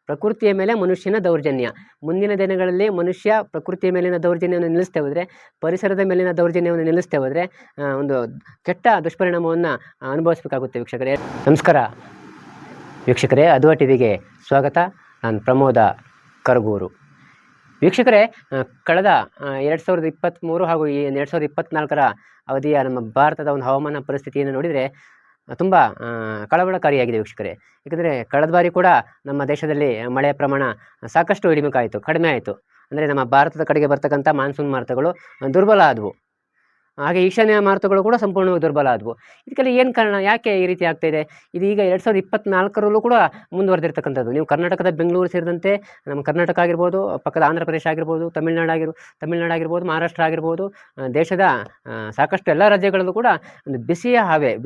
ಪ್ರಕೃತಿಯ ಮೇಲೆ ಮನುಷ್ಯನ ದೌರ್ಜನ್ಯ. ಮುಂದಿನ ದಿನಗಳಲ್ಲಿ ಮನುಷ್ಯ ಪ್ರಕೃತಿಯ ಮೇಲಿನ ದೌರ್ಜನ್ಯವನ್ನು ನಿಲ್ಲಿಸ್ತೇ ಹೋದರೆ, ಪರಿಸರದ ಮೇಲಿನ ದೌರ್ಜನ್ಯವನ್ನು ನಿಲ್ಲಿಸ್ತೇ ಹೋದರೆ ಒಂದು ಕೆಟ್ಟ ದುಷ್ಪರಿಣಾಮವನ್ನು ಅನುಭವಿಸಬೇಕಾಗುತ್ತೆ ವೀಕ್ಷಕರೇ. ನಮಸ್ಕಾರ ವೀಕ್ಷಕರೇ, ಅದುವಾ ಟಿವಿಗೆ ಸ್ವಾಗತ. ನಾನು ಪ್ರಮೋದ ಕರಗೂರು. ವೀಕ್ಷಕರೇ, ಕಳೆದ 2023 ಹಾಗೂ ಈ 2024ರ ಅವಧಿಯ ನಮ್ಮ ಭಾರತದ ಒಂದು ಹವಾಮಾನ ಪರಿಸ್ಥಿತಿಯನ್ನು ನೋಡಿದರೆ ತುಂಬ ಕಳವಳಕಾರಿಯಾಗಿದೆ ವೀಕ್ಷಕರೇ. ಏಕೆಂದರೆ ಕಳೆದ ಬಾರಿ ಕೂಡ ನಮ್ಮ ದೇಶದಲ್ಲಿ ಮಳೆಯ ಪ್ರಮಾಣ ಸಾಕಷ್ಟು ಕಡಿಮೆ ಆಯಿತು. ಅಂದರೆ ನಮ್ಮ ಭಾರತದ ಕಡೆಗೆ ಬರ್ತಕ್ಕಂಥ ಮಾನ್ಸೂನ್ ಮಾರುತಗಳು ದುರ್ಬಲ ಆದವು. ಹಾಗೆ ಈಶಾನ್ಯ ಮಾರುತಗಳು ಕೂಡ ಸಂಪೂರ್ಣವಾಗಿ ದುರ್ಬಲ ಆದವು. ಇದಕ್ಕೆಲ್ಲ ಏನು ಕಾರಣ, ಯಾಕೆ ಈ ರೀತಿ ಆಗ್ತಾಯಿದೆ? ಇದು ಈಗ 2024ರಲ್ಲೂ ಕೂಡ ಮುಂದುವರೆದಿರ್ತಕ್ಕಂಥದ್ದು. ನೀವು ಕರ್ನಾಟಕದ ಬೆಂಗಳೂರು ಸೇರಿದಂತೆ ನಮ್ಮ ಕರ್ನಾಟಕ ಆಗಿರ್ಬೋದು, ಪಕ್ಕದ ಆಂಧ್ರ ಪ್ರದೇಶ ಆಗಿರ್ಬೋದು, ತಮಿಳ್ನಾಡು ಆಗಿರ್ಬೋದು, ಮಹಾರಾಷ್ಟ್ರ ಆಗಿರ್ಬೋದು, ದೇಶದ ಸಾಕಷ್ಟು ಎಲ್ಲ ರಾಜ್ಯಗಳಲ್ಲೂ ಕೂಡ ಒಂದು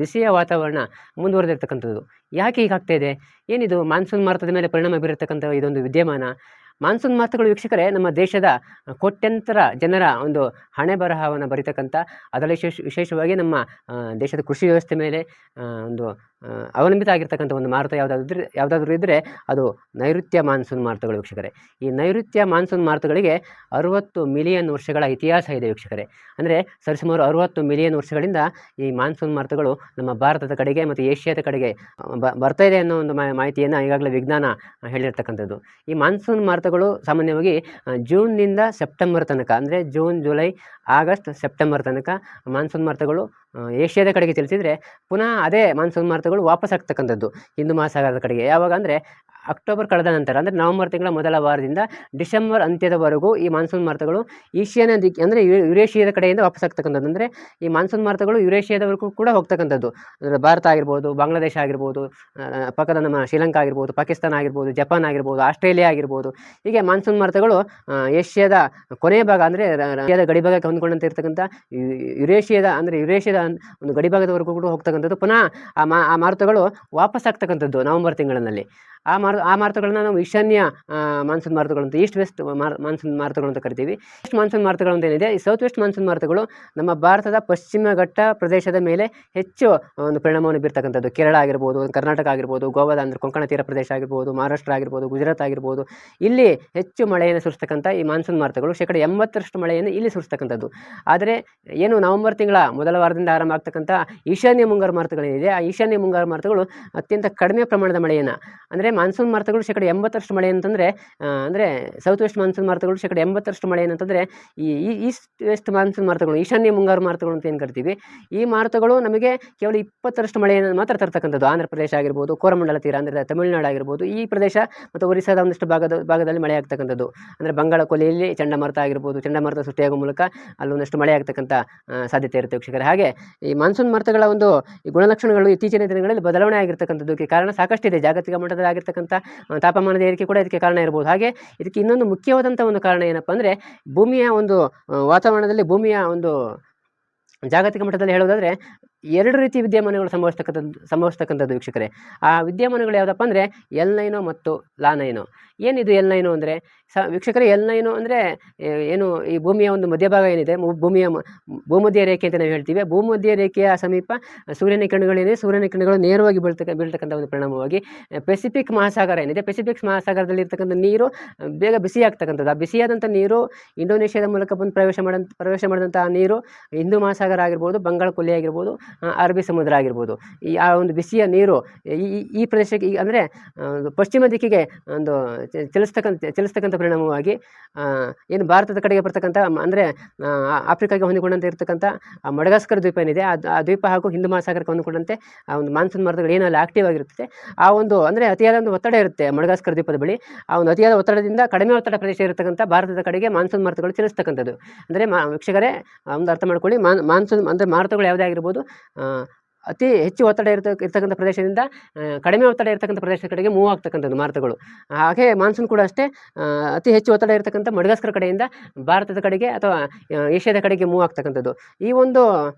ಬಿಸಿಯ ವಾತಾವರಣ ಮುಂದುವರೆದಿರ್ತಕ್ಕಂಥದ್ದು. ಯಾಕೆ ಹೀಗಾಗ್ತಾಯಿದೆ? ಏನಿದು ಮಾನ್ಸೂನ್ ಮಾರುತದ ಮೇಲೆ ಪರಿಣಾಮ ಬೀರತಕ್ಕಂಥ ಇದೊಂದು ವಿದ್ಯಮಾನ? ಮಾನ್ಸೂನ್ ಮಾರುತಗಳು ವೀಕ್ಷಕರೇ ನಮ್ಮ ದೇಶದ ಕೋಟ್ಯಂತರ ಜನರ ಒಂದು ಹಣೆ ಬರಹವನ್ನು ಬರೀತಕ್ಕಂಥ, ಅದರಲ್ಲಿ ವಿಶೇಷವಾಗಿ ನಮ್ಮ ದೇಶದ ಕೃಷಿ ವ್ಯವಸ್ಥೆ ಮೇಲೆ ಒಂದು ಅವಲಂಬಿತ ಆಗಿರ್ತಕ್ಕಂಥ ಒಂದು ಮಾರುತ ಯಾವುದಾದ್ರೂ ಇದ್ದರೆ ಅದು ನೈಋತ್ಯ ಮಾನ್ಸೂನ್ ಮಾರುತಗಳು ವೀಕ್ಷಕರೇ. ಈ ನೈಋತ್ಯ ಮಾನ್ಸೂನ್ ಮಾರುತಗಳಿಗೆ 60 ಮಿಲಿಯನ್ ವರ್ಷಗಳ ಇತಿಹಾಸ ಇದೆ ವೀಕ್ಷಕರೇ. ಅಂದರೆ ಸರಿಸುಮಾರು 60 ಮಿಲಿಯನ್ ವರ್ಷಗಳಿಂದ ಈ ಮಾನ್ಸೂನ್ ಮಾರುತಗಳು ನಮ್ಮ ಭಾರತದ ಕಡೆಗೆ ಮತ್ತು ಏಷ್ಯಾದ ಕಡೆಗೆ ಬರ್ತಾ ಇದೆ ಅನ್ನೋ ಒಂದು ಮಾಹಿತಿಯನ್ನು ಈಗಾಗಲೇ ವಿಜ್ಞಾನ ಹೇಳಿರ್ತಕ್ಕಂಥದ್ದು. ಈ ಮಾನ್ಸೂನ್ ಮಾರುತಗಳು ಸಾಮಾನ್ಯವಾಗಿ ಜೂನ್ನಿಂದ ಸೆಪ್ಟೆಂಬರ್ ತನಕ, ಅಂದರೆ ಜೂನ್, ಜುಲೈ, ಆಗಸ್ಟ್, ಸೆಪ್ಟೆಂಬರ್ ತನಕ ಮಾನ್ಸೂನ್ ಮಾರುತಗಳು ಏಷ್ಯಾದ ಕಡೆಗೆ ಚಲಿಸಿದರೆ ಪುನಃ ಅದೇ ಮಾನ್ಸೂನ್ ಮಾರುತಗಳು ವಾಪಸ್ ಆಗ್ತಕ್ಕಂಥದ್ದು ಹಿಂದೂ ಮಹಾಸಾಗರದ ಕಡೆಗೆ. ಯಾವಾಗ ಅಂದರೆ ಅಕ್ಟೋಬರ್ ಕಳೆದ ನಂತರ, ಅಂದರೆ ನವೆಂಬರ್ ತಿಂಗಳ ಮೊದಲ ವಾರದಿಂದ ಡಿಸೆಂಬರ್ ಅಂತ್ಯದವರೆಗೂ ಈ ಮಾನ್ಸೂನ್ ಮಾರುತಗಳು ಈಶಾನ್ಯ ಅಂದರೆ ಯುರೇಷಿಯಾದ ಕಡೆಯಿಂದ ವಾಪಸ್ ಆಗ್ತಕ್ಕಂಥದ್ದು. ಅಂದರೆ ಈ ಮಾನ್ಸೂನ್ ಮಾರುತಗಳು ಯುರೇಷಿಯಾದವರೆಗೂ ಕೂಡ ಹೋಗ್ತಕ್ಕಂಥದ್ದು. ಅಂದರೆ ಭಾರತ ಆಗಿರ್ಬೋದು, ಬಾಂಗ್ಲಾದೇಶ ಆಗಿರ್ಬೋದು, ಪಕ್ಕದ ನಮ್ಮ ಶ್ರೀಲಂಕಾ ಆಗಿರ್ಬೋದು, ಪಾಕಿಸ್ತಾನ ಆಗಿರ್ಬೋದು, ಜಪಾನ್ ಆಗಿರ್ಬೋದು, ಆಸ್ಟ್ರೇಲಿಯಾ ಆಗಿರ್ಬೋದು, ಹೀಗೆ ಮಾನ್ಸೂನ್ ಮಾರುತಗಳು ಏಷ್ಯಾದ ಕೊನೆಯ ಭಾಗ, ಅಂದರೆ ಏಷ್ಯಾದ ಗಡಿಭಾಗಕ್ಕೆ ಹೊಂದ್ಕೊಂಡಂತೆ ಇರ್ತಕ್ಕಂಥ ಯುರೇಷಿಯಾದ ಒಂದು ಗಡಿಭಾಗದವರೆಗೂ ಕೂಡ ಹೋಗ್ತಕ್ಕಂಥದ್ದು. ಪುನಃ ಆ ಮಾರುತಗಳು ವಾಪಸ್ ಆಗ್ತಕ್ಕಂಥದ್ದು ನವೆಂಬರ್ ತಿಂಗಳಿನಲ್ಲಿ. ಆ ಮಾರುತಗಳನ್ನ ನಾವು ಈಶಾನ್ಯ ಮಾನ್ಸೂನ್ ಮಾರುತಗಳು ಅಂತ, ಈಸ್ಟ್ ವೆಸ್ಟ್ ಮಾನ್ಸೂನ್ ಮಾರುತಗಳು ಅಂತ ಕರಿತೀವಿ. ಈಸ್ಟ್ ಮಾನ್ಸೂನ್ ಮಾರುತಗಳು ಅಂತ ಏನಿದೆ, ಈ ಸೌತ್ ವೆಸ್ಟ್ ಮಾನ್ಸೂನ್ ಮಾರುತಗಳು ನಮ್ಮ ಭಾರತದ ಪಶ್ಚಿಮ ಘಟ್ಟ ಪ್ರದೇಶದ ಮೇಲೆ ಹೆಚ್ಚು ಒಂದು ಪರಿಣಾಮವನ್ನು ಬೀರ್ತಕ್ಕಂಥದ್ದು. ಕೇರಳ ಆಗಿರ್ಬೋದು, ಕರ್ನಾಟಕ ಆಗಿರ್ಬೋದು, ಗೋವಾದ ಅಂದರೆ ಕೊಂಕಣ ತೀರ ಪ್ರದೇಶ ಆಗಿರ್ಬೋದು, ಮಹಾರಾಷ್ಟ್ರ ಆಗಿರ್ಬೋದು, ಗುಜರಾತ್ ಆಗಿರ್ಬೋದು, ಇಲ್ಲಿ ಹೆಚ್ಚು ಮಳೆಯನ್ನು ಸುರಿಸ್ತಕ್ಕಂಥ ಈ ಮಾನ್ಸೂನ್ ಮಾರುತಗಳು 80% ಮಳೆಯನ್ನು ಇಲ್ಲಿ ಸುರಿಸ್ತಕ್ಕಂಥದ್ದು. ಆದರೆ ಏನು ನವೆಂಬರ್ ತಿಂಗಳ ಮೊದಲ ವಾರದಿಂದ ಆರಂಭ ಆಗ್ತಕ್ಕಂಥ ಈಶಾನ್ಯ ಮುಂಗಾರು ಮಾರುತಗಳೇನಿದೆ, ಆ ಈಶಾನ್ಯ ಮುಂಗಾರು ಮಾರುತಗಳು ಅತ್ಯಂತ ಕಡಿಮೆ ಪ್ರಮಾಣದ ಮಳೆಯನ್ನು, ಅಂದರೆ ಮಾನ್ಸೂನ್ ಮಾರುತಗಳು 80% ಮಳೆ ಅಂತಂದರೆ, ಅಂದರೆ ಸೌತ್ ವೆಸ್ಟ್ ಮಾನ್ಸೂನ್ ಮಾರುತಗಳು 80% ಮಳೆ ಏನಂತಂದರೆ, ಈ ಈಸ್ಟ್ ವೆಸ್ಟ್ ಮಾನ್ಸೂನ್ ಮಾರುತಗಳು, ಈಶಾನ್ಯ ಮುಂಗಾರು ಮಾರುತಗಳು ಅಂತ ಏನು ಕರಿತೀವಿ, ಈ ಮಾರುತಗಳು ನಮಗೆ ಕೇವಲ 20% ಮಳೆಯನ್ನು ಮಾತ್ರ ತರ್ತಕ್ಕಂಥದ್ದು. ಆಂಧ್ರ ಪ್ರದೇಶ ಆಗಿರ್ಬೋದು, ಕೋರಮಂಡಲ ತೀರ ಅಂದರೆ ತಮಿಳುನಾಡು ಆಗಿರ್ಬೋದು, ಈ ಪ್ರದೇಶ ಮತ್ತು ಒರಿಸ್ಸಾದ ಒಂದಿಷ್ಟು ಭಾಗದಲ್ಲಿ ಮಳೆ ಆಗ್ತಕ್ಕಂಥದ್ದು. ಅಂದರೆ ಬಂಗಾಳ ಕೊಲ್ಲಿಯಲ್ಲಿ ಚಂಡಮಾರುತ ಆಗಿರ್ಬೋದು, ಚಂಡಮಾರುತ ಸೃಷ್ಟಿಯಾಗುವ ಮೂಲಕ ಅಲ್ಲೊಂದಷ್ಟು ಮಳೆ ಆಗ್ತಕ್ಕಂಥ ಸಾಧ್ಯತೆ ಇರುತ್ತೆ ವೀಕ್ಷಕರೇ. ಹಾಗೆ ಈ ಮಾನ್ಸೂನ್ ಮಾರುತಗಳ ಒಂದು ಈ ಗುಣಲಕ್ಷಣಗಳು ಇತ್ತೀಚಿನ ದಿನಗಳಲ್ಲಿ ಬದಲಾವಣೆ ಆಗಿರ್ತಕ್ಕಂಥದ್ದಕ್ಕೆ ಕಾರಣ ಸಾಕಷ್ಟಿದೆ. ಜಾಗತಿಕ ಮಟ್ಟದಲ್ಲಿ ಆಗಿರ್ತಕ್ಕಂಥ ತಾಪಮಾನದ ಏರಿಕೆ ಕೂಡ ಇದಕ್ಕೆ ಕಾರಣ ಇರ್ಬೋದು. ಹಾಗೆ ಇದಕ್ಕೆ ಇನ್ನೊಂದು ಮುಖ್ಯವಾದಂಥ ಒಂದು ಕಾರಣ ಏನಪ್ಪ ಅಂದರೆ, ಭೂಮಿಯ ಒಂದು ವಾತಾವರಣದಲ್ಲಿ ಭೂಮಿಯ ಒಂದು ಜಾಗತಿಕ ಮಟ್ಟದಲ್ಲಿ ಹೇಳೋದಾದರೆ 2 ರೀತಿ ವಿದ್ಯಮಾನಗಳು ಸಂಭವಿಸ್ತಕ್ಕಂಥದ್ದು ವೀಕ್ಷಕರೇ. ಆ ವಿದ್ಯಮಾನಗಳು ಯಾವುದಪ್ಪ ಅಂದರೆ ಎಲ್ ನೈನೋ ಮತ್ತು ಲಾ ನೈನೋ. ಏನಿದು ಎಲ್ ನೈನೋ ಅಂದರೆ ವೀಕ್ಷಕರೇ, ಎಲ್ ನೈನೋ ಅಂದರೆ ಏನು, ಈ ಭೂಮಿಯ ಒಂದು ಮಧ್ಯಭಾಗ ಏನಿದೆ, ಭೂಮಧ್ಯ ರೇಖೆ ಅಂತ ನಾವು ಹೇಳ್ತೀವಿ. ಭೂಮಧ್ಯ ರೇಖೆಯ ಸಮೀಪ ಸೂರ್ಯನ ಕಿರಣಗಳೇನಿದೆ, ಸೂರ್ಯನ ಕಿರಣಗಳು ನೇರವಾಗಿ ಬೀಳ್ತಕ್ಕಂಥ ಒಂದು ಪರಿಣಾಮವಾಗಿ ಪೆಸಿಫಿಕ್ ಮಹಾಸಾಗರ ಏನಿದೆ, ಪೆಸಿಫಿಕ್ ಮಹಾಸಾಗರದಲ್ಲಿ ಇರ್ತಕ್ಕಂಥ ನೀರು ಬೇಗ ಬಿಸಿ ಆಗ್ತಕ್ಕಂಥದ್ದು. ಆ ಬಿಸಿಯಾದಂಥ ನೀರು ಇಂಡೋನೇಷ್ಯಾದ ಮೂಲಕ ಬಂದು ಪ್ರವೇಶ ಮಾಡಿದಂಥ ನೀರು ಹಿಂದೂ ಮಹಾಸಾಗರ ಆಗಿರ್ಬೋದು, ಬಂಗಾಳ ಕೊಲ್ಲಿ ಆಗಿರ್ಬೋದು, ಅರಬ್ಬಿ ಸಮುದ್ರ ಆಗಿರ್ಬೋದು, ಆ ಒಂದು ಬಿಸಿಯ ನೀರು ಈ ಪ್ರದೇಶಕ್ಕೆ, ಅಂದರೆ ಪಶ್ಚಿಮ ದಿಕ್ಕಿಗೆ ಒಂದು ಚಲಿಸ್ತಕ್ಕಂಥ ಪರಿಣಾಮವಾಗಿ ಏನು ಭಾರತದ ಕಡೆಗೆ ಬರ್ತಕ್ಕಂಥ, ಅಂದರೆ ಆಫ್ರಿಕಾಗೆ ಹೊಂದಿಕೊಂಡಂತೆ ಇರತಕ್ಕಂಥ ಮಡಗಾಸ್ಕರ್ ದ್ವೀಪ ಏನಿದೆ, ಆ ದ್ವೀಪ ಹಾಗೂ ಹಿಂದೂ ಮಹಾಸಾಗರಕ್ಕೆ ಹೊಂದಿಕೊಂಡಂತೆ ಆ ಒಂದು ಮಾನ್ಸೂನ್ ಮಾರುತಗಳು ಏನೆಲ್ಲ ಆಕ್ಟಿವ್ ಆಗಿರುತ್ತೆ, ಆ ಒಂದು ಅಂದರೆ ಅತಿಯಾದ ಒಂದು ಒತ್ತಡ ಇರುತ್ತೆ ಮಡಗಾಸ್ಕರ್ ದ್ವೀಪದ ಬಳಿ. ಆ ಒಂದು ಅತಿಯಾದ ಒತ್ತಡದಿಂದ ಕಡಿಮೆ ಒತ್ತಡ ಪ್ರದೇಶ ಇರತಕ್ಕಂಥ ಭಾರತದ ಕಡೆಗೆ ಮಾನ್ಸೂನ್ ಮಾರುತಗಳು ಚಲಿಸ್ತಕ್ಕಂಥದ್ದು. ಅಂದರೆ ವೀಕ್ಷಕರೇ ಒಂದು ಅರ್ಥ ಮಾಡ್ಕೊಳ್ಳಿ, ಮಾನ್ಸೂನ್ ಅಂದರೆ ಮಾರುತಗಳು ಯಾವುದೇ ಆಗಿರ್ಬೋದು, ಅತಿ ಹೆಚ್ಚು ಒತ್ತಡ ಇರ್ತಕ್ಕಂಥ ಪ್ರದೇಶದಿಂದ ಕಡಿಮೆ ಒತ್ತಡ ಇರತಕ್ಕಂಥ ಪ್ರದೇಶದ ಕಡೆಗೆ ಮೂವ್ ಆಗ್ತಕ್ಕಂಥದ್ದು ಮಾರುತಗಳು. ಹಾಗೆ ಮಾನ್ಸೂನ್ ಕೂಡ ಅಷ್ಟೇ, ಅತಿ ಹೆಚ್ಚು ಒತ್ತಡ ಇರತಕ್ಕಂಥ ಮಡಗಾಸ್ಕರ್ ಕಡೆಯಿಂದ ಭಾರತದ ಕಡೆಗೆ ಅಥವಾ ಏಷ್ಯಾದ ಕಡೆಗೆ ಮೂವ್ ಆಗ್ತಕ್ಕಂಥದ್ದು. ಈ ಒಂದು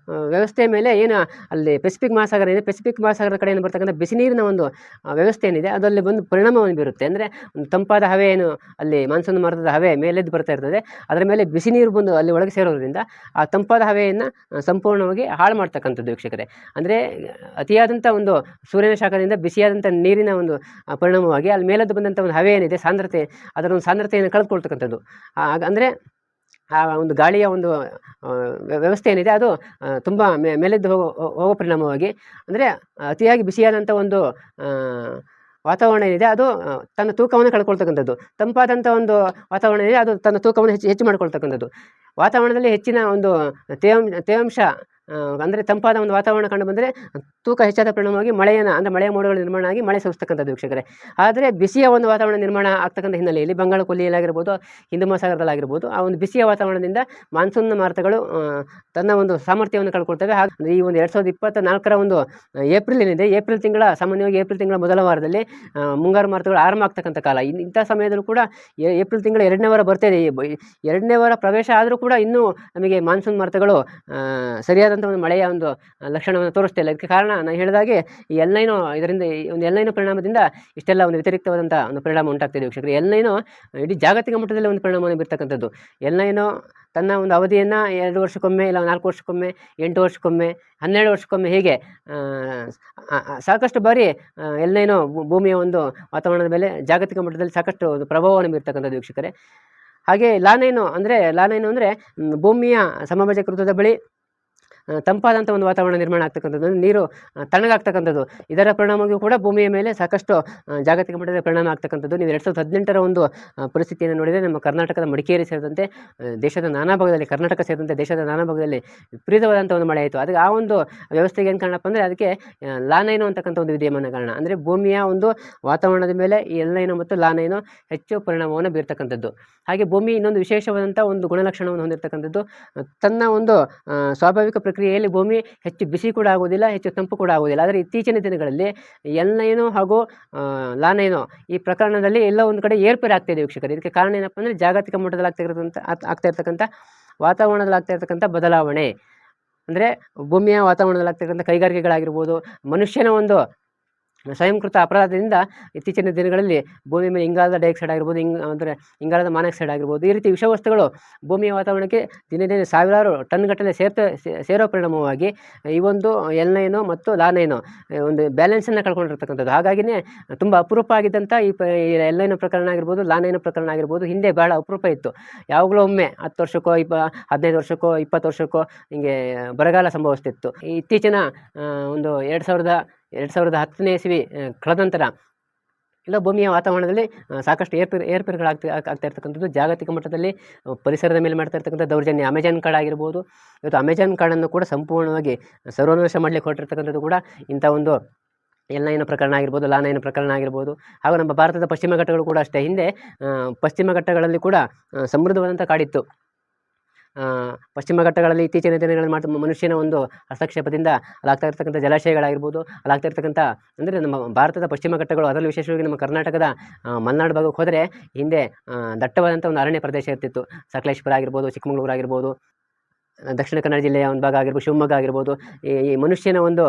ವ್ಯವಸ್ಥೆಯ ಮೇಲೆ ಏನು ಅಲ್ಲಿ ಪೆಸಿಫಿಕ್ ಮಹಾಸಾಗರ ಇದೆ, ಪೆಸಿಫಿಕ್ ಮಹಾಸಾಗರದ ಕಡೆಯಿಂದ ಬರ್ತಕ್ಕಂಥ ಬಿಸಿ ನೀರಿನ ಒಂದು ವ್ಯವಸ್ಥೆ ಏನಿದೆ, ಅದರಲ್ಲಿ ಬಂದು ಪರಿಣಾಮವನ್ನು ಬೀರುತ್ತೆ. ಅಂದರೆ ಒಂದು ತಂಪಾದ ಹವೆ ಏನು ಅಲ್ಲಿ ಮಾನ್ಸೂನ್ ಮಾರುತದ ಹವೆ ಮೇಲೆದ್ದು ಬರ್ತಾ ಇರ್ತದೆ, ಅದರ ಮೇಲೆ ಬಿಸಿ ನೀರು ಬಂದು ಅಲ್ಲಿ ಒಳಗೆ ಸೇರೋದ್ರಿಂದ ಆ ತಂಪಾದ ಹವೆಯನ್ನು ಸಂಪೂರ್ಣವಾಗಿ ಹಾಳು ಮಾಡ್ತಕ್ಕಂಥದ್ದು ವೀಕ್ಷಕರೇ. ಅಂದರೆ ಅಂದರೆ ಅತಿಯಾದಂಥ ಒಂದು ಸೂರ್ಯನ ಶಾಖದಿಂದ ಬಿಸಿಯಾದಂಥ ನೀರಿನ ಒಂದು ಪರಿಣಾಮವಾಗಿ ಅಲ್ಲಿ ಮೇಲೆದ್ದು ಬಂದಂಥ ಒಂದು ಹವೆ ಏನಿದೆ ಸಾಂದ್ರತೆ, ಅದರ ಒಂದು ಸಾಂದ್ರತೆಯನ್ನು ಕಳೆದುಕೊಳ್ತಕ್ಕಂಥದ್ದು. ಅಂದರೆ ಆ ಒಂದು ಗಾಳಿಯ ಒಂದು ವ್ಯವಸ್ಥೆ ಏನಿದೆ ಅದು ತುಂಬ ಮೇಲೆದ್ದು ಹೋಗೋ ಪರಿಣಾಮವಾಗಿ, ಅಂದರೆ ಅತಿಯಾಗಿ ಬಿಸಿಯಾದಂಥ ಒಂದು ವಾತಾವರಣ ಏನಿದೆ ಅದು ತನ್ನ ತೂಕವನ್ನು ಕಳ್ಕೊಳ್ತಕ್ಕಂಥದ್ದು. ತಂಪಾದಂಥ ಒಂದು ವಾತಾವರಣ ಏನಿದೆ ಅದು ತನ್ನ ತೂಕವನ್ನು ಹೆಚ್ಚು ಮಾಡಿಕೊಳ್ತಕ್ಕಂಥದ್ದು. ವಾತಾವರಣದಲ್ಲಿ ಹೆಚ್ಚಿನ ಒಂದು ತೇವಾಂಶ ಅಂದರೆ ತಂಪಾದ ಒಂದು ವಾತಾವರಣ ಕಂಡು ಬಂದರೆ ತೂಕ ಹೆಚ್ಚಾದ ಪರಿಣಾಮವಾಗಿ ಮಳೆಯನ್ನು, ಅಂದರೆ ಮಳೆಯ ಮೋಡಗಳು ನಿರ್ಮಾಣ ಆಗಿ ಮಳೆ ಸುರಿಸ್ತಕ್ಕಂಥದ್ದು ವೀಕ್ಷಕರೇ. ಆದರೆ ಬಿಸಿಯ ಒಂದು ವಾತಾವರಣ ನಿರ್ಮಾಣ ಆಗ್ತಕ್ಕಂಥ ಹಿನ್ನೆಲೆಯಲ್ಲಿ ಬಂಗಾಳ ಕೊಲ್ಲಿಯಲ್ಲಾಗಿರ್ಬೋದು, ಹಿಂದೂ ಮಹಾಸಾಗರದಲ್ಲಾಗಿರ್ಬೋದು, ಆ ಒಂದು ಬಿಸಿಯ ವಾತಾವರಣದಿಂದ ಮಾನ್ಸೂನ್ ಮಾರುತಗಳು ತನ್ನ ಒಂದು ಸಾಮರ್ಥ್ಯವನ್ನು ಕಳ್ಕೊಳ್ತವೆ. ಹಾಗೆ ಈ ಒಂದು 2024ರ ಒಂದು ಏಪ್ರಿಲ್ ಏನಿದೆ, ಸಾಮಾನ್ಯವಾಗಿ ಏಪ್ರಿಲ್ ತಿಂಗಳ ಮೊದಲ ವಾರದಲ್ಲಿ ಮುಂಗಾರು ಮಾರುತಗಳು ಆರಂಭ ಆಗ್ತಕ್ಕಂಥ ಕಾಲ. ಇಂಥ ಸಮಯದಲ್ಲೂ ಕೂಡ ಏಪ್ರಿಲ್ ತಿಂಗಳ 2ನೇ ವಾರ ಬರ್ತಾ ಇದೆ. 2ನೇ ವಾರ ಪ್ರವೇಶ ಆದರೂ ಕೂಡ ಇನ್ನೂ ನಮಗೆ ಮಾನ್ಸೂನ್ ಮಾರುತಗಳು ಸರಿಯಾದಂಥ ಒಂದು ಮಳೆಯ ಒಂದು ಲಕ್ಷಣವನ್ನು ತೋರಿಸ್ತಾ ಇಲ್ಲ. ಇದಕ್ಕೆ ಕಾರಣ ನಾನು ಹೇಳಿದಾಗೆ ಈ ಎಲ್ನೈನೋ, ಇದರಿಂದ ಈ ಒಂದು ಎಲ್ನೈನೋ ಪರಿಣಾಮದಿಂದ ಇಷ್ಟೆಲ್ಲ ಒಂದು ವ್ಯತಿರಿಕ್ತವಾದಂಥ ಒಂದು ಪರಿಣಾಮ ಉಂಟಾಗ್ತಿದೆ ವೀಕ್ಷಕರು. ಎಲ್ನೈನೋ ಇಡೀ ಜಾಗತಿಕ ಮಟ್ಟದಲ್ಲಿ ಒಂದು ಪರಿಣಾಮವನ್ನು ಬೀರ್ತಕ್ಕಂಥದ್ದು. ಎಲ್ನೈನೋ ತನ್ನ ಒಂದು ಅವಧಿಯನ್ನು 2 ವರ್ಷಕ್ಕೊಮ್ಮೆ, ಇಲ್ಲ 4 ವರ್ಷಕ್ಕೊಮ್ಮೆ, 8 ವರ್ಷಕ್ಕೊಮ್ಮೆ, 12 ವರ್ಷಕ್ಕೊಮ್ಮೆ ಹೀಗೆ ಸಾಕಷ್ಟು ಬಾರಿ ಎಲ್ನೈನೋ ಭೂಮಿಯ ಒಂದು ವಾತಾವರಣದ ಮೇಲೆ ಜಾಗತಿಕ ಮಟ್ಟದಲ್ಲಿ ಸಾಕಷ್ಟು ಒಂದು ಪ್ರಭಾವವನ್ನು ಬೀರ್ತಕ್ಕಂಥದ್ದು ವೀಕ್ಷಕರೇ. ಹಾಗೆ ಲಾನೈನೋ ಅಂದರೆ ಭೂಮಿಯ ಸಮಭಾಜಕ ವೃತ್ತದ ಬಳಿ ತಂಪಾದಂಥ ಒಂದು ವಾತಾವರಣ ನಿರ್ಮಾಣ ಆಗ್ತಕ್ಕಂಥದ್ದು, ನೀರು ತಣ್ಣಗಾಗ್ತಕ್ಕಂಥದ್ದು. ಇದರ ಪರಿಣಾಮವಾಗಿಯೂ ಕೂಡ ಭೂಮಿಯ ಮೇಲೆ ಸಾಕಷ್ಟು ಜಾಗತಿಕ ಮಟ್ಟದಲ್ಲಿ ಪರಿಣಾಮ ಆಗ್ತಕ್ಕಂಥದ್ದು. ನೀವು 2018ರ ಒಂದು ಪರಿಸ್ಥಿತಿಯನ್ನು ನೋಡಿದರೆ ನಮ್ಮ ಕರ್ನಾಟಕದ ಮಡಿಕೇರಿ ಸೇರಿದಂತೆ ದೇಶದ ನಾನಾ ಭಾಗದಲ್ಲಿ, ಕರ್ನಾಟಕ ಸೇರಿದಂತೆ ದೇಶದ ನಾನಾ ಭಾಗದಲ್ಲಿ ವಿಪರೀತವಾದಂಥ ಒಂದು ಮಳೆ ಆಯಿತು. ಅದಕ್ಕೆ ಆ ಒಂದು ವ್ಯವಸ್ಥೆಗೆ ಏನು ಕಾರಣಪ್ಪ ಅಂದರೆ ಅದಕ್ಕೆ ಲಾನೈನೋ ಅಂತಕ್ಕಂಥ ಒಂದು ವಿದ್ಯಮಾನ ಕಾರಣ. ಅಂದರೆ ಭೂಮಿಯ ಒಂದು ವಾತಾವರಣದ ಮೇಲೆ ಈ ಎಲ್ನೈನೋ ಮತ್ತು ಲಾನೈನೋ ಹೆಚ್ಚು ಪರಿಣಾಮವನ್ನು ಬೀರ್ತಕ್ಕಂಥದ್ದು. ಹಾಗೆ ಭೂಮಿ ಇನ್ನೊಂದು ವಿಶೇಷವಾದಂಥ ಒಂದು ಗುಣಲಕ್ಷಣವನ್ನು ಹೊಂದಿರತಕ್ಕಂಥದ್ದು, ತನ್ನ ಒಂದು ಸ್ವಾಭಾವಿಕ ಪ್ರಕ್ರಿಯೆಯಲ್ಲಿ ಭೂಮಿ ಹೆಚ್ಚು ಬಿಸಿ ಕೂಡ ಆಗುವುದಿಲ್ಲ, ಹೆಚ್ಚು ತಂಪು ಕೂಡ ಆಗುವುದಿಲ್ಲ. ಆದರೆ ಇತ್ತೀಚಿನ ದಿನಗಳಲ್ಲಿ ಎಲ್ನೈನೋ ಹಾಗೂ ಲಾನೈನೋ ಈ ಪ್ರಕರಣದಲ್ಲಿ ಎಲ್ಲ ಒಂದು ಕಡೆ ಏರ್ಪೇರು ಆಗ್ತಾಯಿದೆ ವೀಕ್ಷಕರು. ಇದಕ್ಕೆ ಕಾರಣ ಏನಪ್ಪ ಅಂದರೆ ಜಾಗತಿಕ ಮಟ್ಟದಲ್ಲಿ ಆಗ್ತಾ ಇರ್ತಕ್ಕಂಥ ವಾತಾವರಣದಲ್ಲಿ ಆಗ್ತಾ ಇರ್ತಕ್ಕಂಥ ಬದಲಾವಣೆ. ಅಂದರೆ ಭೂಮಿಯ ವಾತಾವರಣದಲ್ಲಿ ಆಗ್ತಕ್ಕಂಥ ಕೈಗಾರಿಕೆಗಳಾಗಿರ್ಬೋದು, ಮನುಷ್ಯನ ಒಂದು ಸ್ವಯಂಕೃತ ಅಪರಾಧದಿಂದ ಇತ್ತೀಚಿನ ದಿನಗಳಲ್ಲಿ ಭೂಮಿ ಮೇಲೆ ಇಂಗಾಲದ ಡೈಆಕ್ಸೈಡ್ ಆಗಿರ್ಬೋದು, ಅಂದರೆ ಇಂಗಾಲದ ಮಾನಾಕ್ಸೈಡ್ ಆಗಿರ್ಬೋದು, ಈ ರೀತಿ ವಿಷವಸ್ತುಗಳು ಭೂಮಿಯ ವಾತಾವರಣಕ್ಕೆ ದಿನೇ ದಿನೇ ಸಾವಿರಾರು ಟನ್ಗಟ್ಟಲೆ ಸೇರೋ ಪರಿಣಾಮವಾಗಿ ಈ ಒಂದು ಎಲ್ನೈನೋ ಮತ್ತು ಲಾನೈನೋ ಒಂದು ಬ್ಯಾಲೆನ್ಸನ್ನು ಕಳ್ಕೊಂಡಿರ್ತಕ್ಕಂಥದ್ದು. ಹಾಗಾಗಿನೇ ತುಂಬ ಅಪರೂಪ ಆಗಿದ್ದಂಥ ಈ ಎಲ್ನೈನೋ ಪ್ರಕರಣ ಆಗಿರ್ಬೋದು, ಲಾನೈನೋ ಪ್ರಕರಣ ಆಗಿರ್ಬೋದು ಹಿಂದೆ ಭಾಳ ಅಪರೂಪ ಇತ್ತು. ಯಾವಾಗಲೂ ಒಮ್ಮೆ 10 ವರ್ಷಕ್ಕೋ 15 ವರ್ಷಕ್ಕೋ 20 ವರ್ಷಕ್ಕೋ ಹಿಂಗೆ ಬರಗಾಲ ಸಂಭವಿಸ್ತಿತ್ತು. ಇತ್ತೀಚಿನ ಒಂದು 2010ನೇ ಇಸವಿ ಕಳೆದ ನಂತರ ಇಲ್ಲ ಭೂಮಿಯ ವಾತಾವರಣದಲ್ಲಿ ಸಾಕಷ್ಟು ಆಗ್ತಾ ಇರ್ತಕ್ಕಂಥದ್ದು. ಜಾಗತಿಕ ಮಟ್ಟದಲ್ಲಿ ಪರಿಸರದ ಮೇಲೆ ಮಾಡ್ತಾ ಇರ್ತಕ್ಕಂಥ ದೌರ್ಜನ್ಯ, ಅಮೆಜಾನ್ ಕಾಡು ಆಗಿರ್ಬೋದು. ಇವತ್ತು ಅಮೆಜಾನ್ ಕಾಡನ್ನು ಕೂಡ ಸಂಪೂರ್ಣವಾಗಿ ಸರ್ವನಾಶ ಮಾಡಲಿಕ್ಕೆ ಹೊರಟಿರ್ತಕ್ಕಂಥದ್ದು ಕೂಡ ಇಂಥ ಒಂದು ಎಲ್ನೈನೋ ಪ್ರಕರಣ ಆಗಿರ್ಬೋದು, ಲಾನೈನೋ ಪ್ರಕರಣ ಆಗಿರ್ಬೋದು. ಹಾಗೂ ನಮ್ಮ ಭಾರತದ ಪಶ್ಚಿಮ ಘಟ್ಟಗಳು ಕೂಡ ಅಷ್ಟೇ. ಹಿಂದೆ ಪಶ್ಚಿಮ ಘಟ್ಟಗಳಲ್ಲಿ ಕೂಡ ಸಮೃದ್ಧವಾದಂಥ ಕಾಡಿತ್ತು. ಪಶ್ಚಿಮ ಘಟ್ಟಗಳಲ್ಲಿ ಇತ್ತೀಚಿನ ದಿನಗಳಲ್ಲಿ ಮನುಷ್ಯನ ಒಂದು ಹಸ್ತಕ್ಷೇಪದಿಂದ ಅಲ್ಲಾಗ್ತಾ ಇರ್ತಕ್ಕಂಥ ಜಲಾಶಯಗಳಾಗಿರ್ಬೋದು, ಅಲ್ಲಾಗ್ತಾ ಇರ್ತಕ್ಕಂಥ ಅಂದರೆ ನಮ್ಮ ಭಾರತದ ಪಶ್ಚಿಮ ಘಟ್ಟಗಳು, ಅದರಲ್ಲೂ ವಿಶೇಷವಾಗಿ ನಮ್ಮ ಕರ್ನಾಟಕದ ಮಲೆನಾಡು ಭಾಗಕ್ಕೆ ಹೋದರೆ ಹಿಂದೆ ದಟ್ಟವಾದಂಥ ಒಂದು ಅರಣ್ಯ ಪ್ರದೇಶ ಇರ್ತಿತ್ತು. ಸಕಲೇಶ್ಪುರ ಆಗಿರ್ಬೋದು, ಚಿಕ್ಕಮಗಳೂರು ಆಗಿರ್ಬೋದು, ದಕ್ಷಿಣ ಕನ್ನಡ ಜಿಲ್ಲೆಯ ಒಂದು ಭಾಗ ಆಗಿರ್ಬೋದು, ಶಿವಮೊಗ್ಗ ಆಗಿರ್ಬೋದು. ಈ ಮನುಷ್ಯನ ಒಂದು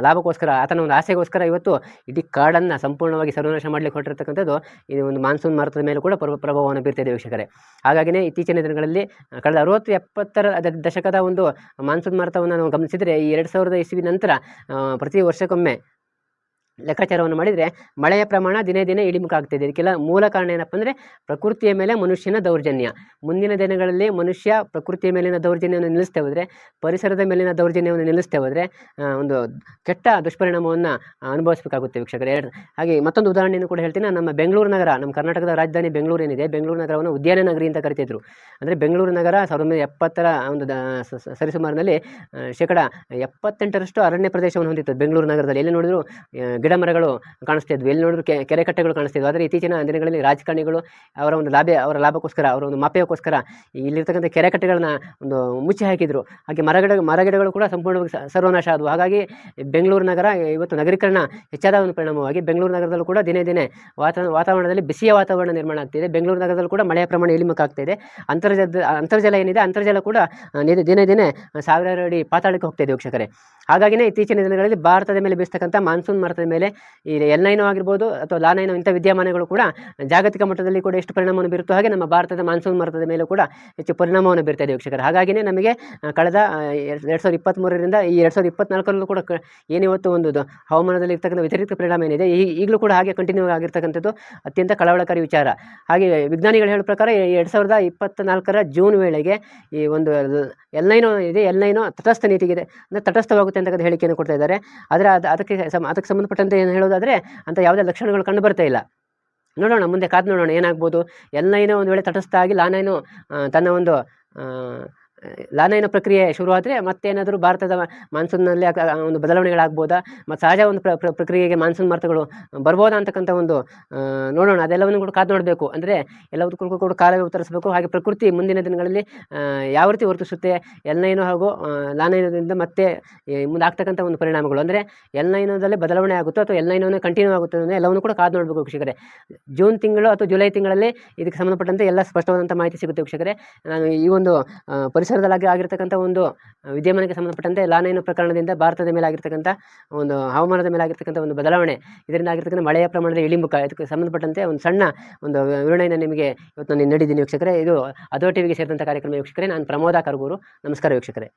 ಲಾಭಕ್ಕೋಸ್ಕರ, ಆತನ ಒಂದು ಆಸೆಗೋಸ್ಕರ ಇವತ್ತು ಇಡೀ ಕಾಡನ್ನು ಸಂಪೂರ್ಣವಾಗಿ ಸರ್ವನಾಶ ಮಾಡಲಿಕ್ಕೆ ಹೊರಟಿರ್ತಕ್ಕಂಥದ್ದು ಈ ಒಂದು ಮಾನ್ಸೂನ್ ಮಾರುತದ ಮೇಲೂ ಕೂಡ ಪ್ರಭಾವವನ್ನು ಬೀರ್ತಿದೆ ವೀಕ್ಷಕರೇ. ಹಾಗಾಗಿನೇ ಇತ್ತೀಚಿನ ದಿನಗಳಲ್ಲಿ ಕಳೆದ 60-70ರ ದಶಕದ ಒಂದು ಮಾನ್ಸೂನ್ ಮಾರುತವನ್ನು ನಾವು ಗಮನಿಸಿದರೆ ಈ 2000 ಇಸವಿ ನಂತರ ಪ್ರತಿ ವರ್ಷಕ್ಕೊಮ್ಮೆ ಲೆಕ್ಕಾಚಾರವನ್ನು ಮಾಡಿದರೆ ಮಳೆಯ ಪ್ರಮಾಣ ದಿನೇ ದಿನೇ ಇಳಿಮುಖ ಆಗ್ತಿದೆ. ಇದಕ್ಕೆಲ್ಲ ಮೂಲ ಕಾರಣ ಏನಪ್ಪ ಅಂದರೆ ಪ್ರಕೃತಿಯ ಮೇಲೆ ಮನುಷ್ಯನ ದೌರ್ಜನ್ಯ. ಮುಂದಿನ ದಿನಗಳಲ್ಲಿ ಮನುಷ್ಯ ಪ್ರಕೃತಿಯ ಮೇಲಿನ ದೌರ್ಜನ್ಯವನ್ನು ನಿಲ್ಲಿಸ್ತೇ ಹೋದರೆ, ಪರಿಸರದ ಮೇಲಿನ ದೌರ್ಜನ್ಯವನ್ನು ನಿಲ್ಲಿಸ್ತೇ ಹೋದರೆ ಒಂದು ಕೆಟ್ಟ ದುಷ್ಪರಿಣಾಮವನ್ನು ಅನುಭವಿಸಬೇಕಾಗುತ್ತೆ ವೀಕ್ಷಕರೇ. ಹಾಗೆ ಮತ್ತೊಂದು ಉದಾಹರಣೆಯನ್ನು ಕೂಡ ಹೇಳ್ತೀನಿ. ನಮ್ಮ ಬೆಂಗಳೂರು ನಗರ, ನಮ್ಮ ಕರ್ನಾಟಕದ ರಾಜಧಾನಿ ಬೆಂಗಳೂರು ಏನಿದೆ, ಬೆಂಗಳೂರು ನಗರವನ್ನು ಉದ್ಯಾನ ನಗರಿ ಅಂತ ಕರಿತಿದ್ರು. ಅಂದರೆ ಬೆಂಗಳೂರು ನಗರ 1970ರ ಒಂದು ಸರಿಸುಮಾರಿನಲ್ಲಿ 78% ಅರಣ್ಯ ಪ್ರದೇಶವನ್ನು ಹೊಂದಿತ್ತು ಬೆಂಗಳೂರು ನಗರದಲ್ಲಿ. ಎಲ್ಲಿ ನೋಡಿದ್ರು ಗಿಡ ಮರಗಳು ಕಾಣಿಸ್ತಾ ಇದ್ವು, ಎಲ್ಲಿ ನೋಡಿದ್ರು ಕೆರೆ ಕಟ್ಟೆಗಳು ಕಾಣಿಸ್ತಾ ಇದ್ವು. ಆದರೆ ಇತ್ತೀಚಿನ ದಿನಗಳಲ್ಲಿ ರಾಜಕಾರಣಿಗಳು ಅವರ ಲಾಭಕ್ಕೋಸ್ಕರ, ಅವರ ಒಂದು ಮಾಪೆಗೋಸ್ಕರ ಇಲ್ಲಿರ್ತಕ್ಕಂಥ ಕೆರೆ ಕಟ್ಟೆಗಳನ್ನ ಒಂದು ಮುಚ್ಚಿ ಹಾಕಿದರು. ಹಾಗೆ ಮರಗಿಡಗಳು ಕೂಡ ಸಂಪೂರ್ಣವಾಗಿ ಸರ್ವನಾಶ ಆದವು. ಹಾಗಾಗಿ ಬೆಂಗಳೂರು ನಗರ ಇವತ್ತು ನಗರೀಕರಣ ಹೆಚ್ಚಾದ ಒಂದು ಪರಿಣಾಮವಾಗಿ ಬೆಂಗಳೂರು ನಗರದಲ್ಲೂ ಕೂಡ ದಿನೇ ದಿನೇ ವಾತಾವರಣದಲ್ಲಿ ಬಿಸಿಯ ವಾತಾವರಣ ನಿರ್ಮಾಣ ಆಗ್ತಿದೆ. ಬೆಂಗಳೂರು ನಗರದಲ್ಲೂ ಕೂಡ ಮಳೆಯ ಪ್ರಮಾಣ ಇಳಿಮುಖ ಆಗ್ತಾಯಿದೆ. ಅಂತರ್ಜಲ ಏನಿದೆ, ಅಂತರ್ಜಲ ಕೂಡ ದಿನೇ ದಿನೇ 1000 ಅಡಿ ಪಾತಾಳಕ್ಕೆ ಹೋಗ್ತಾ ಇದೆ ವೀಕ್ಷಕರೇ. ಹಾಗಾಗಿನೇ ಇತ್ತೀಚಿನ ದಿನಗಳಲ್ಲಿ ಭಾರತದ ಮೇಲೆ ಬೀಸ್ತಕ್ಕಂಥ ಮಾನ್ಸೂನ್ ಮಾರುತದ ಮೇಲೆ ಈ ಎಲ್ ನೈನೋ ಆಗಿರ್ಬೋದು ಅಥವಾ ಲಾ ನೈನೋ ಇಂಥ ವಿದ್ಯಮಾನಗಳು ಕೂಡ ಜಾಗತಿಕ ಮಟ್ಟದಲ್ಲಿ ಕೂಡ ಎಷ್ಟು ಪರಿಣಾಮವನ್ನು ಬೀರುತ್ತೋ ಹಾಗೆ ನಮ್ಮ ಭಾರತದ ಮಾನ್ಸೂನ್ ಮಾರುತದ ಮೇಲೂ ಕೂಡ ಹೆಚ್ಚು ಪರಿಣಾಮವನ್ನು ಬೀರ್ತಾ ಇದೆ ವೀಕ್ಷಕರೇ. ಹಾಗಾಗಿಯೇ ನಮಗೆ ಕಳೆದ 2023ರಿಂದ ಈ 2024ರಲ್ಲೂ ಕೂಡ ಏನಿವತ್ತು ಒಂದು ಹವಾಮಾನದಲ್ಲಿ ಇರ್ತಕ್ಕಂಥ ವ್ಯತಿರಿಕ್ತ ಪರಿಣಾಮ ಏನಿದೆ ಈಗಲೂ ಕೂಡ ಹಾಗೆ ಕಂಟಿನ್ಯೂ ಆಗಿರ್ತಕ್ಕಂಥದ್ದು ಅತ್ಯಂತ ಕಳವಳಕಾರಿ ವಿಚಾರ. ಹಾಗೆ ವಿಜ್ಞಾನಿಗಳು ಹೇಳೋ ಪ್ರಕಾರ 2024ರ ಜೂನ್ ವೇಳೆಗೆ ಈ ಒಂದು ಎಲ್ ನೈನೋ ಇದೆ, ಎಲ್ ನೈನೋ ತಟಸ್ಥ ನೀತಿಗಿದೆ, ಅಂದರೆ ತಟಸ್ಥವಾಗುತ್ತೆ ಅಂತಕ್ಕಂಥ ಹೇಳಿಕೆಯನ್ನು ಕೊಡ್ತಾ ಇದ್ದಾರೆ. ಆದರೆ ಅದಕ್ಕೆ ಸಂಬಂಧಪಟ್ಟಂತೆ ಏನು ಹೇಳೋದಾದರೆ ಅಂತ ಯಾವುದೇ ಲಕ್ಷಣಗಳು ಕಂಡು ಬರ್ತಾ ಇಲ್ಲ. ನೋಡೋಣ, ಮುಂದೆ ಕಾದು ನೋಡೋಣ ಏನಾಗ್ಬೋದು. ಎಲ್ ನೈನೋ ಒಂದು ವೇಳೆ ತಟಸ್ಥ ಆಗಿ ಲಾ ನೈನೋ ತನ್ನ ಒಂದು ಲಾ ನೈನೋ ಪ್ರಕ್ರಿಯೆ ಶುರುವಾದರೆ ಮತ್ತೇನಾದರೂ ಭಾರತದ ಮಾನ್ಸೂನ್ನಲ್ಲಿ ಒಂದು ಬದಲಾವಣೆಗಳಾಗ್ಬೋದಾ, ಮತ್ತು ಸಹಜ ಒಂದು ಪ್ರಕ್ರಿಯೆಗೆ ಮಾನ್ಸೂನ್ ಮಾರುತಗಳು ಬರ್ಬೋದಾ ಅಂತಕ್ಕಂಥ ಒಂದು ನೋಡೋಣ. ಅದೆಲ್ಲವನ್ನು ಕೂಡ ಕಾದು ನೋಡಬೇಕು. ಅಂದರೆ ಎಲ್ಲದಕ್ಕೂ ಕೂಡ ಕಾಲವೇ ಉತ್ತರಿಸಬೇಕು. ಹಾಗೆ ಪ್ರಕೃತಿ ಮುಂದಿನ ದಿನಗಳಲ್ಲಿ ಯಾವ ರೀತಿ ವರ್ತಿಸುತ್ತೆ, ಎಲ್ ನೈನೋ ಹಾಗೂ ಲಾ ನೈನೋದಿಂದ ಮತ್ತೆ ಮುಂದೆ ಆಗ್ತಕ್ಕಂಥ ಒಂದು ಪರಿಣಾಮಗಳು, ಅಂದರೆ ಎಲ್ ನೈನೋದಲ್ಲಿ ಬದಲಾವಣೆ ಆಗುತ್ತೋ ಅಥವಾ ಎಲ್ ನೈನೋನೇ ಕಂಟಿನ್ಯೂ ಆಗುತ್ತೆ ಅಂದರೆ ಎಲ್ಲವನ್ನು ಕೂಡ ಕಾದು ನೋಡಬೇಕು ವೀಕ್ಷಕರೇ. ಜೂನ್ ತಿಂಗಳು ಅಥವಾ ಜುಲೈ ತಿಂಗಳಲ್ಲಿ ಇದಕ್ಕೆ ಸಂಬಂಧಪಟ್ಟಂತೆ ಎಲ್ಲ ಸ್ಪಷ್ಟವಾದಂಥ ಮಾಹಿತಿ ಸಿಗುತ್ತೆ ವೀಕ್ಷಕರೇ. ನಾನು ಈ ಒಂದು ಪರಿಸರದಲ್ಲಿ ಆಗಿರ್ತಕ್ಕಂಥ ಒಂದು ವಿದ್ಯಮಾನಕ್ಕೆ ಸಂಬಂಧಪಟ್ಟಂತೆ ಲಾ ನೈನೋ ಪ್ರಕರಣದಿಂದ ಭಾರತದ ಮೇಲೆ ಆಗಿರ್ತಕ್ಕಂಥ ಒಂದು ಹವಾಮಾನದ ಮೇಲೆ ಆಗಿರ್ತಕ್ಕಂಥ ಒಂದು ಬದಲಾವಣೆ, ಇದರಿಂದ ಆಗಿರ್ತಕ್ಕಂಥ ಮಳೆಯ ಪ್ರಮಾಣದ ಇಳಿಮುಖ, ಇದಕ್ಕೆ ಸಂಬಂಧಪಟ್ಟಂತೆ ಒಂದು ಸಣ್ಣ ಒಂದು ವಿವರಣೆಯನ್ನು ನಿಮಗೆ ಇವತ್ತು ನಾನು ನೀಡಿದ್ದೀನಿ ವೀಕ್ಷಕರೇ. ಇದು ಅದೋ ಟಿವಿಗೆ ಸೇರಿದಂಥ ಕಾರ್ಯಕ್ರಮ ವೀಕ್ಷಕರೇ. ನಾನು ಪ್ರಮೋದ ಕರಗೂರು. ನಮಸ್ಕಾರ ವೀಕ್ಷಕರೇ.